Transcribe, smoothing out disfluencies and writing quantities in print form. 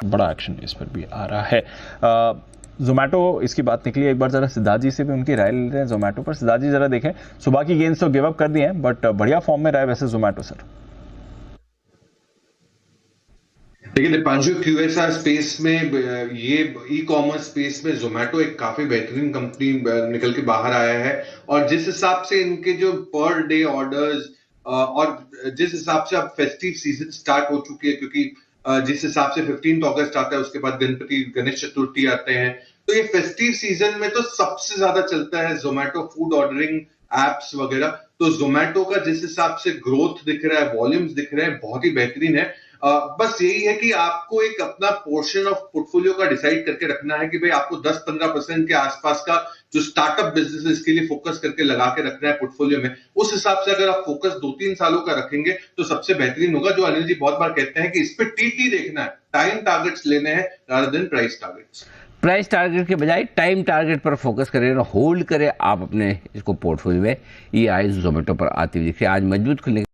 बड़ा एक्शन इस पर भी आ रहा है। जोमेटो इसकी बात निकली, एक बार जरा सिद्धार्थ जी से भी उनकी राय ले रहे हैं जोमेटो पर। सिद्धार्थ जी जरा देखें, सुबह की गेंद तो गिव अप कर दिए हैं बट बढ़िया फॉर्म में रहा है वैसे जोमेटो सर। देखिए दीपांशु, क्यूएसआर स्पेस में ये ई कॉमर्स स्पेस में जोमेटो एक काफी बेहतरीन कंपनी निकल के बाहर आया है। और जिस हिसाब से इनके जो पर डे ऑर्डर्स और जिस हिसाब से अब फेस्टिव सीजन स्टार्ट हो चुकी है, क्योंकि जिस हिसाब से 15 अगस्त आता है उसके बाद गणपति गणेश चतुर्थी आते हैं, तो ये फेस्टिव सीजन में तो सबसे ज्यादा चलता है जोमेटो फूड ऑर्डरिंग एप्स वगैरह। तो जोमेटो का जिस हिसाब से ग्रोथ दिख रहा है, वॉल्यूम्स दिख रहे हैं, बहुत ही बेहतरीन है। बस यही है कि आपको एक अपना पोर्शन ऑफ पोर्टफोलियो का डिसाइड करके रखना है कि भाई आपको 10-15% के आसपास का जो स्टार्टअप बिजनेस है इसके लिए फोकस करके लगा के रखना है पोर्टफोलियो में। उस हिसाब से अगर आप फोकस 2-3 सालों का रखेंगे तो सबसे बेहतरीन होगा। जो अनिल जी बहुत बार कहते हैं कि इस पे टीटी देखना है, टाइम टारगेट्स लेने हैं rather than price targets. Price target के बजाय टाइम टारगेट पर फोकस करें और होल्ड करें आप अपने इसको पोर्टफोलियो में। ये आज जोमेटो पर आती हुई दिखी। आज मजबूत खुलने